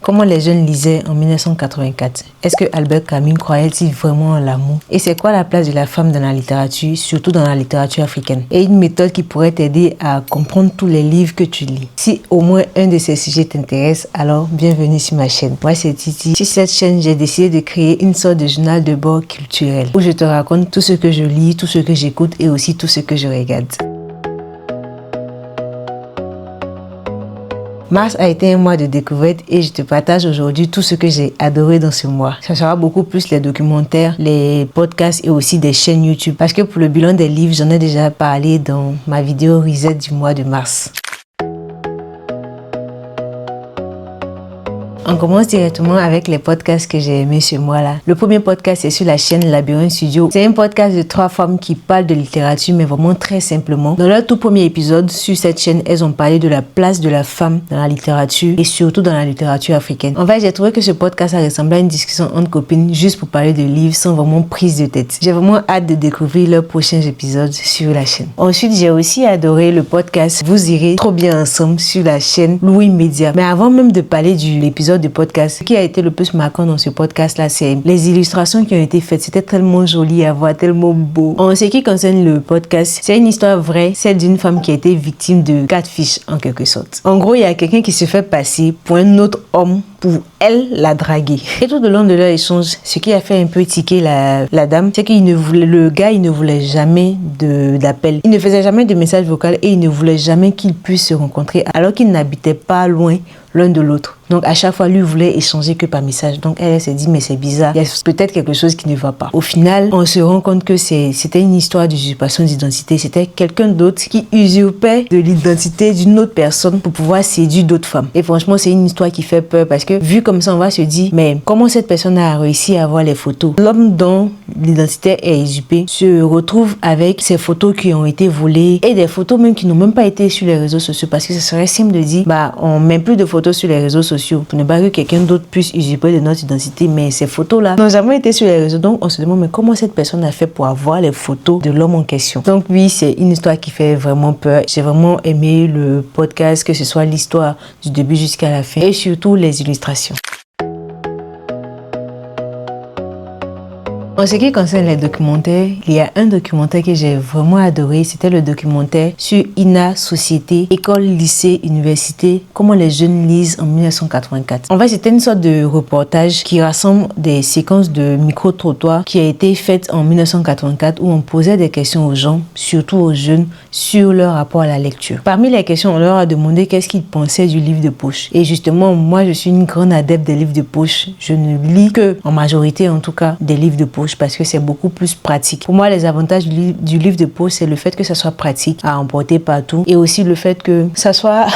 Comment les jeunes lisaient en 1984? Est-ce que Albert Camus croyait-il vraiment en l'amour? Et c'est quoi la place de la femme dans la littérature, surtout dans la littérature africaine? Et une méthode qui pourrait t'aider à comprendre tous les livres que tu lis. Si au moins un de ces sujets t'intéresse, alors bienvenue sur ma chaîne. Moi c'est Titi. Sur cette chaîne, j'ai décidé de créer une sorte de journal de bord culturel où je te raconte tout ce que je lis, tout ce que j'écoute et aussi tout ce que je regarde. Mars a été un mois de découverte et je te partage aujourd'hui tout ce que j'ai adoré dans ce mois. Ça sera beaucoup plus les documentaires, les podcasts et aussi des chaînes YouTube. Parce que pour le bilan des livres, j'en ai déjà parlé dans ma vidéo Reset du mois de mars. On commence directement avec les podcasts que j'ai aimés ce mois-là. Le premier podcast est sur la chaîne Labyrinthe Studio. C'est un podcast de 3 femmes qui parlent de littérature, mais vraiment très simplement. Dans leur tout premier épisode sur cette chaîne, elles ont parlé de la place de la femme dans la littérature et surtout dans la littérature africaine. En fait, j'ai trouvé que ce podcast a ressemblé à une discussion entre copines juste pour parler de livres sans vraiment prise de tête. J'ai vraiment hâte de découvrir leurs prochains épisodes sur la chaîne. Ensuite, j'ai aussi adoré le podcast Vous irez trop bien ensemble sur la chaîne Louis Média. Mais avant même de parler de l'épisode de podcast, ce qui a été le plus marquant dans ce podcast là, c'est les illustrations qui ont été faites. C'était tellement joli à voir, tellement beau. En ce qui concerne le podcast, c'est une histoire vraie, celle d'une femme qui a été victime de catfish en quelque sorte. En gros, il y a quelqu'un qui se fait passer pour un autre homme pour elle la draguer. Et tout au long de leur échange, ce qui a fait un peu tiquer la dame, c'est le gars ne voulait jamais d'appel. Il ne faisait jamais de message vocal et il ne voulait jamais qu'ils puissent se rencontrer alors qu'ils n'habitaient pas loin l'un de l'autre. Donc à chaque fois, lui voulait échanger que par message. Donc elle s'est dit, mais c'est bizarre, il y a peut-être quelque chose qui ne va pas. Au final, on se rend compte que c'était une histoire d'usurpation d'identité. C'était quelqu'un d'autre qui usurpait de l'identité d'une autre personne pour pouvoir séduire d'autres femmes. Et franchement, c'est une histoire qui fait peur parce que vu comme ça, on va se dire, mais comment cette personne a réussi à avoir les photos? L'homme dont l'identité est usurpée se retrouve avec ces photos qui ont été volées et des photos même qui n'ont même pas été sur les réseaux sociaux parce que ce serait simple de dire, on met plus de photos sur les réseaux sociaux pour ne pas que quelqu'un d'autre puisse usurper de notre identité, mais ces photos-là n'ont jamais été sur les réseaux. Donc on se demande, mais comment cette personne a fait pour avoir les photos de l'homme en question? Donc oui, c'est une histoire qui fait vraiment peur. J'ai vraiment aimé le podcast, que ce soit l'histoire du début jusqu'à la fin et surtout les illustrations. En ce qui concerne les documentaires, il y a un documentaire que j'ai vraiment adoré. C'était le documentaire sur INA, Société, École, Lycée, Université, comment les jeunes lisent en 1984. En fait, c'était une sorte de reportage qui rassemble des séquences de micro-trottoirs qui a été faite en 1984 où on posait des questions aux gens, surtout aux jeunes, sur leur rapport à la lecture. Parmi les questions, on leur a demandé qu'est-ce qu'ils pensaient du livre de poche. Et justement, moi, je suis une grande adepte des livres de poche. Je ne lis que, en majorité en tout cas, des livres de poche parce que c'est beaucoup plus pratique. Pour moi, les avantages du livre de poche, c'est le fait que ça soit pratique à emporter partout et aussi le fait que ça soit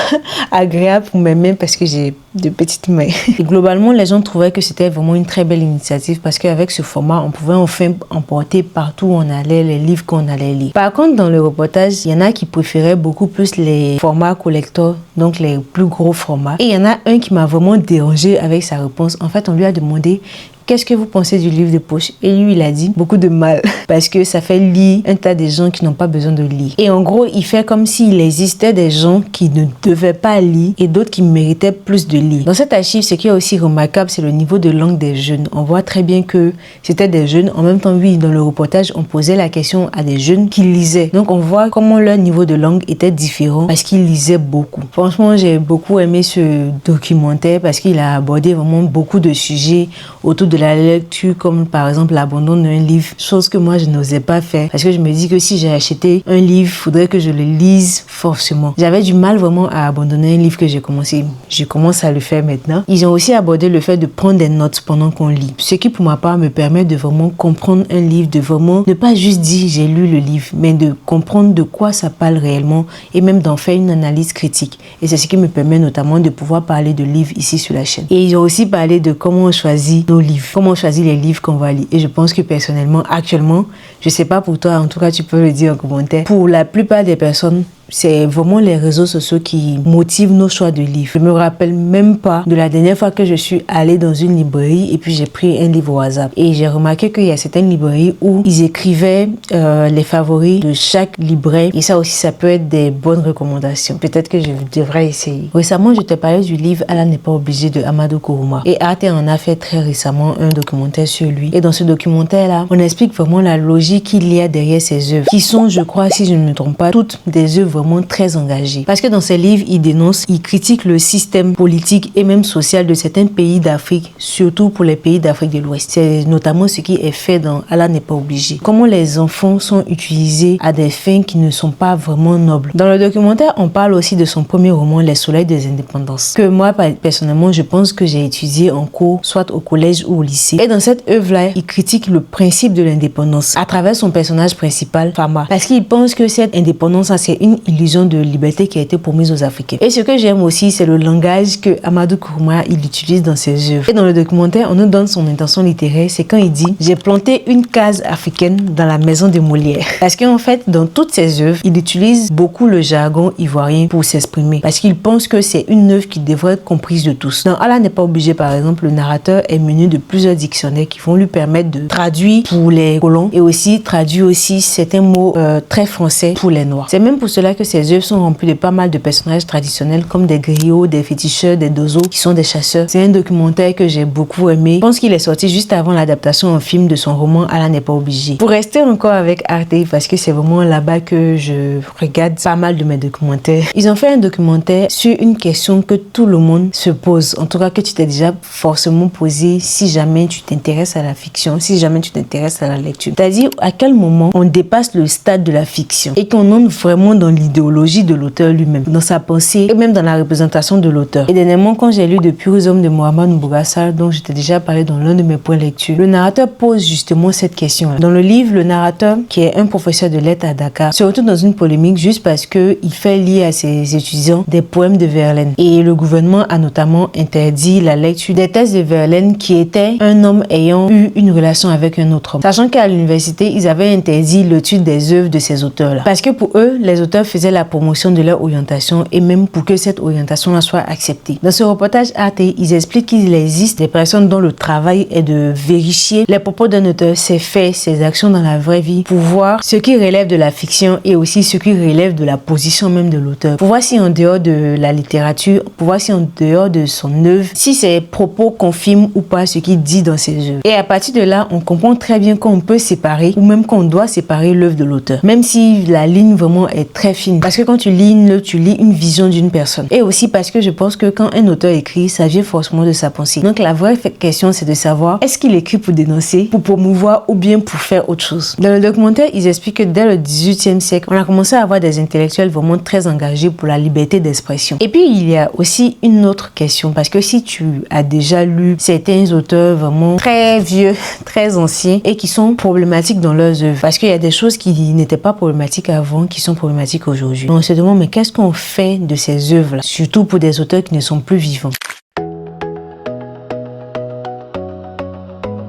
agréable pour mes mains parce que j'ai de petites mains. Et globalement, les gens trouvaient que c'était vraiment une très belle initiative parce qu'avec ce format, on pouvait enfin emporter partout où on allait les livres qu'on allait lire. Par contre, dans le reportage, il y en a qui préféraient beaucoup plus les formats collector, donc les plus gros formats. Et il y en a un qui m'a vraiment dérangé avec sa réponse. En fait, on lui a demandé qu'est-ce que vous pensez du livre de poche? Et lui, il a dit beaucoup de mal parce que ça fait lire un tas de gens qui n'ont pas besoin de lire. Et en gros, il fait comme s'il existait des gens qui ne devaient pas lire et d'autres qui méritaient plus de lire. Dans cet archive, ce qui est aussi remarquable, c'est le niveau de langue des jeunes. On voit très bien que c'était des jeunes. En même temps, oui, dans le reportage, on posait la question à des jeunes qui lisaient. Donc, on voit comment leur niveau de langue était différent parce qu'ils lisaient beaucoup. Franchement, j'ai beaucoup aimé ce documentaire parce qu'il a abordé vraiment beaucoup de sujets autour de la lecture, comme par exemple l'abandon d'un livre, chose que moi je n'osais pas faire parce que je me dis que si j'ai acheté un livre, il faudrait que je le lise forcément. J'avais du mal vraiment à abandonner un livre que j'ai commencé. Je commence à le faire maintenant. Ils ont aussi abordé le fait de prendre des notes pendant qu'on lit, ce qui pour ma part me permet de vraiment comprendre un livre, de vraiment ne pas juste dire j'ai lu le livre, mais de comprendre de quoi ça parle réellement et même d'en faire une analyse critique. Et c'est ce qui me permet notamment de pouvoir parler de livres ici sur la chaîne. Et ils ont aussi parlé de comment on choisit nos livres, comment on choisit les livres qu'on va lire. Et je pense que personnellement, actuellement, je sais pas pour toi, en tout cas tu peux le dire en commentaire, pour la plupart des personnes, c'est vraiment les réseaux sociaux qui motivent nos choix de livres. Je me rappelle même pas de la dernière fois que je suis allée dans une librairie et puis j'ai pris un livre au hasard. Et j'ai remarqué qu'il y a certaines librairies où ils écrivaient les favoris de chaque libraire. Et ça aussi, ça peut être des bonnes recommandations. Peut-être que je devrais essayer. Récemment, je te parlais du livre Allah n'est pas obligé de Amadou Kourouma. Et Arte en a fait très récemment un documentaire sur lui. Et dans ce documentaire-là, on explique vraiment la logique qu'il y a derrière ses œuvres, qui sont, je crois, si je ne me trompe pas, toutes des œuvres vraiment très engagées. Parce que dans ses livres, il dénonce, il critique le système politique et même social de certains pays d'Afrique, surtout pour les pays d'Afrique de l'Ouest. C'est notamment ce qui est fait dans Allah n'est pas obligé. Comment les enfants sont utilisés à des fins qui ne sont pas vraiment nobles. Dans le documentaire, on parle aussi de son premier roman, Les Soleils des Indépendances, que moi, personnellement, je pense que j'ai étudié en cours, soit au collège ou au lycée. Et dans cette œuvre-là, il critique le principe de l'indépendance à travers son personnage principal, Fama. Parce qu'il pense que cette indépendance, c'est une illusion de liberté qui a été promise aux Africains. Et ce que j'aime aussi, c'est le langage que Amadou Kourouma, il utilise dans ses œuvres. Et dans le documentaire, on nous donne son intention littéraire, c'est quand il dit « J'ai planté une case africaine dans la maison de Molière ». Parce qu'en fait, dans toutes ses œuvres, il utilise beaucoup le jargon ivoirien pour s'exprimer. Parce qu'il pense que c'est une œuvre qui devrait être comprise de tous. Dans Allah n'est pas obligé, par exemple, le narrateur est muni de plusieurs dictionnaires qui vont lui permettre de traduire pour les colons et aussi traduire aussi certains mots très français pour les noirs. C'est même pour cela que ses œuvres sont remplies de pas mal de personnages traditionnels comme des griots, des féticheurs, des dozos qui sont des chasseurs. C'est un documentaire que j'ai beaucoup aimé. Je pense qu'il est sorti juste avant l'adaptation en film de son roman Allah n'est pas obligé. Pour rester encore avec Arte, parce que c'est vraiment là-bas que je regarde pas mal de mes documentaires. Ils ont fait un documentaire sur une question que tout le monde se pose. En tout cas, que tu t'es déjà forcément posé si jamais tu t'intéresses à la fiction, si jamais tu t'intéresses à la lecture. C'est-à-dire à quel moment on dépasse le stade de la fiction et qu'on entre vraiment dans l'idéologie de l'auteur lui-même, dans sa pensée et même dans la représentation de l'auteur. Et dernièrement, quand j'ai lu De purs hommes de Mohamed Mbougassar, dont je t'ai déjà parlé dans l'un de mes points lecture, le narrateur pose justement cette question. Dans le livre, le narrateur, qui est un professeur de lettres à Dakar, se retrouve dans une polémique juste parce qu'il fait lire à ses étudiants des poèmes de Verlaine. Et le gouvernement a notamment interdit la lecture des thèses de Verlaine qui était un homme ayant eu une relation avec un autre homme. Sachant qu'à l'université, ils avaient interdit l'étude des œuvres de ces auteurs-là. Parce que pour eux, les auteurs faisaient la promotion de leur orientation et même pour que cette orientation-là soit acceptée. Dans ce reportage Arte, ils expliquent qu'il existe des personnes dont le travail est de vérifier les propos d'un auteur, ses faits, ses actions dans la vraie vie, pour voir ce qui relève de la fiction et aussi ce qui relève de la position même de l'auteur. Pour voir si en dehors de la littérature, pour voir si en dehors de son œuvre, si ses propos confirment ou pas ce qu'il dit dans ses œuvres. Et à partir de là, on comprend très bien qu'on peut séparer ou même qu'on doit séparer l'œuvre de l'auteur. Même si la ligne vraiment est très fine. Parce que quand tu lis une œuvre, tu lis une vision d'une personne. Et aussi parce que je pense que quand un auteur écrit, ça vient forcément de sa pensée. Donc la vraie question, c'est de savoir est-ce qu'il écrit pour dénoncer, pour promouvoir ou bien pour faire autre chose. Dans le documentaire, ils expliquent que dès le 18e siècle, on a commencé à avoir des intellectuels vraiment très engagés pour la liberté d'expression. Et puis il y a aussi une autre question, parce que si tu as déjà lu certains auteurs vraiment très vieux, très anciens et qui sont problématiques dans leurs œuvres, parce qu'il y a des choses qui n'étaient pas problématiques avant, qui sont problématiques aujourd'hui. On se demande mais qu'est-ce qu'on fait de ces œuvres-là, surtout pour des auteurs qui ne sont plus vivants.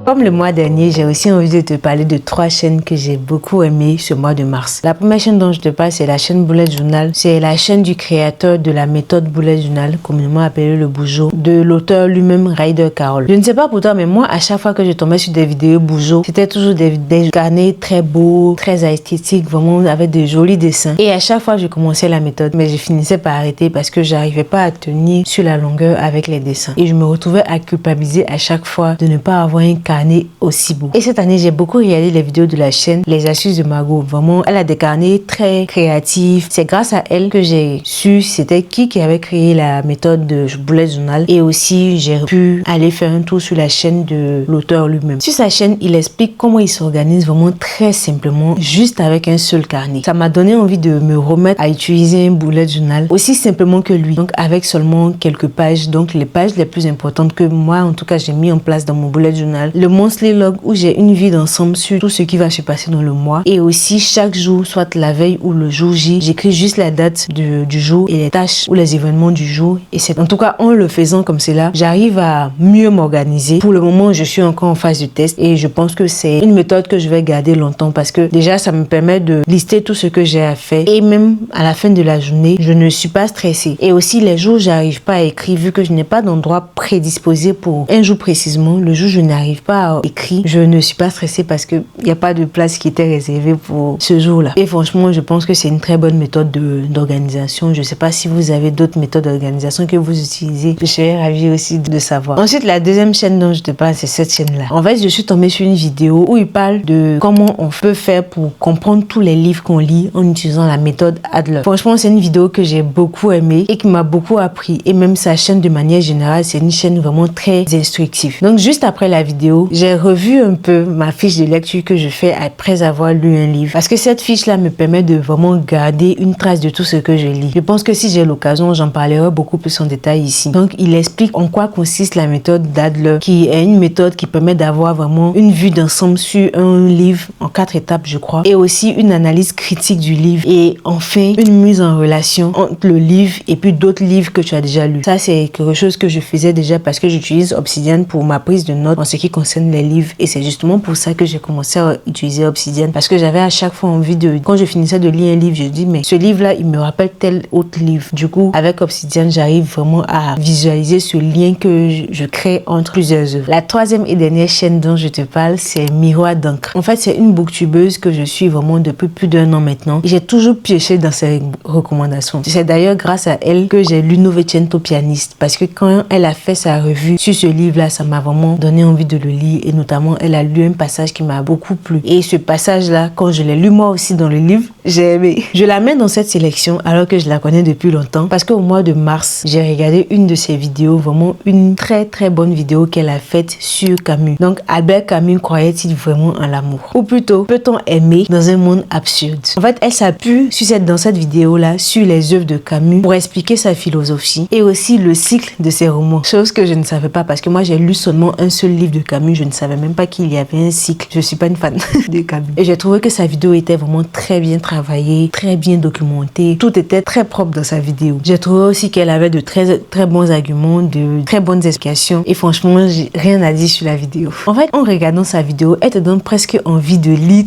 Comme le mois dernier, j'ai aussi envie de te parler de 3 chaînes que j'ai beaucoup aimées ce mois de mars. La première chaîne dont je te parle, c'est la chaîne Bullet Journal. C'est la chaîne du créateur de la méthode Bullet Journal, communément appelée le Bujo, de l'auteur lui-même, Ryder Carroll. Je ne sais pas pour toi, mais moi, à chaque fois que je tombais sur des vidéos Bujo, c'était toujours des carnets très beaux, très esthétiques, vraiment avec de jolis dessins. Et à chaque fois, je commençais la méthode, mais je finissais par arrêter parce que j'arrivais pas à tenir sur la longueur avec les dessins. Et je me retrouvais à culpabiliser à chaque fois de ne pas avoir un carnet aussi beau. Et cette année, j'ai beaucoup regardé les vidéos de la chaîne Les Astuces de Margot. Vraiment, elle a des carnets très créatifs. C'est grâce à elle que j'ai su c'était qui avait créé la méthode de Bullet Journal. Et aussi, j'ai pu aller faire un tour sur la chaîne de l'auteur lui-même. Sur sa chaîne, il explique comment il s'organise vraiment très simplement, juste avec un seul carnet. Ça m'a donné envie de me remettre à utiliser un Bullet Journal aussi simplement que lui. Donc, avec seulement quelques pages. Donc, les pages les plus importantes que moi, en tout cas, j'ai mis en place dans mon Bullet Journal. Le monthly log où j'ai une vue d'ensemble sur tout ce qui va se passer dans le mois. Et aussi chaque jour, soit la veille ou le jour J, j'écris juste la date du jour et les tâches ou les événements du jour. Et c'est en tout cas en le faisant comme cela, j'arrive à mieux m'organiser. Pour le moment, je suis encore en phase de test et je pense que c'est une méthode que je vais garder longtemps parce que déjà, ça me permet de lister tout ce que j'ai à faire et même à la fin de la journée, je ne suis pas stressée. Et aussi, les jours où j'arrive pas à écrire, vu que je n'ai pas d'endroit prédisposé pour un jour précisément, le jour où je n'arrive pas à écrire, je ne suis pas stressée parce qu'il n'y a pas de place qui était réservée pour ce jour-là. Et franchement, je pense que c'est une très bonne méthode d'organisation. Je ne sais pas si vous avez d'autres méthodes d'organisation que vous utilisez. Je serais ravie aussi de savoir. Ensuite, la deuxième chaîne dont je te parle, c'est cette chaîne-là. En fait, je suis tombée sur une vidéo où il parle de comment on peut faire pour comprendre tous les livres qu'on lit en utilisant la méthode Adler. Franchement, c'est une vidéo que j'ai beaucoup aimée et qui m'a beaucoup appris. Et même sa chaîne de manière générale, c'est une chaîne vraiment très instructive. Donc, juste après la vidéo, j'ai revu un peu ma fiche de lecture que je fais après avoir lu un livre. Parce que cette fiche-là me permet de vraiment garder une trace de tout ce que je lis. Je pense que si j'ai l'occasion, j'en parlerai beaucoup plus en détail ici. Donc, il explique en quoi consiste la méthode d'Adler, qui est une méthode qui permet d'avoir vraiment une vue d'ensemble sur un livre en 4 étapes, je crois, et aussi une analyse critique du livre et enfin une mise en relation entre le livre et puis d'autres livres que tu as déjà lus. Ça, c'est quelque chose que je faisais déjà parce que j'utilise Obsidian pour ma prise de notes en ce qui concerne les livres et c'est justement pour ça que j'ai commencé à utiliser Obsidian parce que j'avais à chaque fois envie de, quand je finissais de lire un livre, je dis mais ce livre-là, il me rappelle tel autre livre. Du coup, avec Obsidian, j'arrive vraiment à visualiser ce lien que je crée entre plusieurs œuvres. La troisième et dernière chaîne dont je te parle, c'est Miroir d'encre. En fait, c'est une booktubeuse que je suis vraiment depuis plus d'1 an maintenant. J'ai toujours pioché dans ses recommandations. C'est d'ailleurs grâce à elle que j'ai lu Novecento Pianiste parce que quand elle a fait sa revue sur ce livre-là, ça m'a vraiment donné envie de le lire et notamment, elle a lu un passage qui m'a beaucoup plu. Et ce passage-là, quand je l'ai lu moi aussi dans le livre, j'ai aimé. Je la mets dans cette sélection alors que je la connais depuis longtemps parce qu'au mois de mars, j'ai regardé une de ses vidéos, vraiment une très très bonne vidéo qu'elle a faite sur Camus. Donc, Albert Camus croyait-il vraiment en l'amour? Ou plutôt, peut-on aimer dans un monde absurde? En fait, elle s'appuie dans cette vidéo-là sur les œuvres de Camus pour expliquer sa philosophie et aussi le cycle de ses romans. Chose que je ne savais pas parce que moi, j'ai lu seulement un seul livre de Camus. Je ne savais même pas qu'il y avait un cycle. Je suis pas une fan de Camus. Et j'ai trouvé que sa vidéo était vraiment très bien travaillée, très bien documentée. Tout était très propre dans sa vidéo. J'ai trouvé aussi qu'elle avait de très bons arguments, de très bonnes explications. Et franchement, j'ai rien à dire sur la vidéo. En fait, en regardant sa vidéo, elle te donne presque envie de lire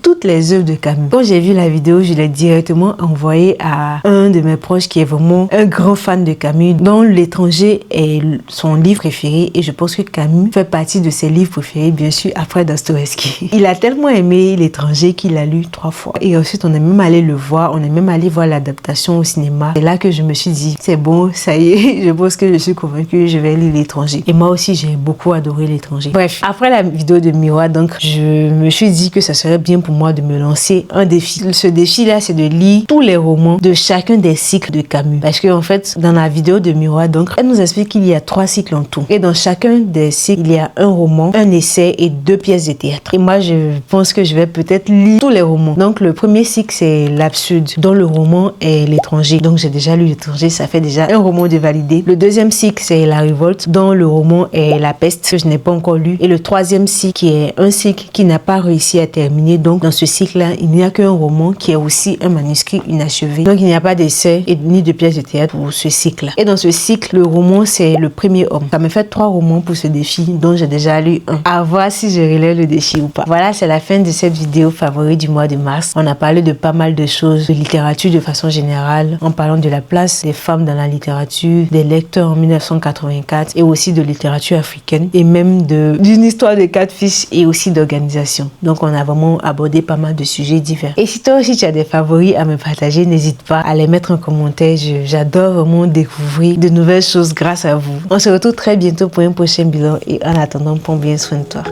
toutes les œuvres de Camus. Quand j'ai vu la vidéo, je l'ai directement envoyée à un de mes proches qui est vraiment un grand fan de Camus, dont L'étranger est son livre préféré. Et je pense que Camus fait partie de ses livres préférés, bien sûr, après Dostoïevski. Il a tellement aimé L'étranger qu'il l'a lu 3 fois. Et ensuite, on est même allé le voir. On est même allé voir l'adaptation au cinéma. C'est là que je me suis dit, c'est bon, ça y est, je pense que je suis convaincue, je vais lire L'étranger. Et moi aussi, j'ai beaucoup adoré L'étranger. Bref, après la vidéo de Miroir, donc, je me suis dit que ça serait bien pour moi de me lancer un défi. Ce défi-là, c'est de lire tous les romans de chacun des cycles de Camus. Parce que, en fait, dans la vidéo de Miroir, donc, elle nous explique qu'il y a 3 cycles en tout. Et dans chacun des cycles, il y a un roman, un essai et 2 pièces de théâtre. Et moi, je pense que je vais peut-être lire tous les romans. Donc, le premier cycle, c'est l'absurde, dont le roman est L'étranger. Donc, j'ai déjà lu L'étranger, ça fait déjà un roman de validé. Le deuxième cycle, c'est La révolte, dont le roman est La peste, que je n'ai pas encore lu. Et le troisième cycle, qui est un cycle qui n'a pas réussi à terminer. Donc, dans ce cycle-là, il n'y a qu'un roman qui est aussi un manuscrit inachevé. Donc, il n'y a pas d'essai et ni de pièces de théâtre pour ce cycle-là. Et dans ce cycle, le roman, c'est Le premier homme. Ça me fait 3 romans pour ce défi, dont j'ai déjà lu un. À voir si je relève le défi ou pas. Voilà, c'est la fin de cette vidéo favorite du mois de mars. On a parlé de pas mal de choses, de littérature de façon générale, en parlant de la place des femmes dans la littérature, des lecteurs en 1984 et aussi de littérature africaine et même d'une histoire de 4 fils et aussi d'organisation. Donc, on a vraiment abordé pas mal de sujets divers. Et si toi aussi tu as des favoris à me partager, n'hésite pas à les mettre en commentaire. J'adore vraiment découvrir de nouvelles choses grâce à vous. On se retrouve très bientôt pour un prochain bilan et en attendant, prends bien soin de toi.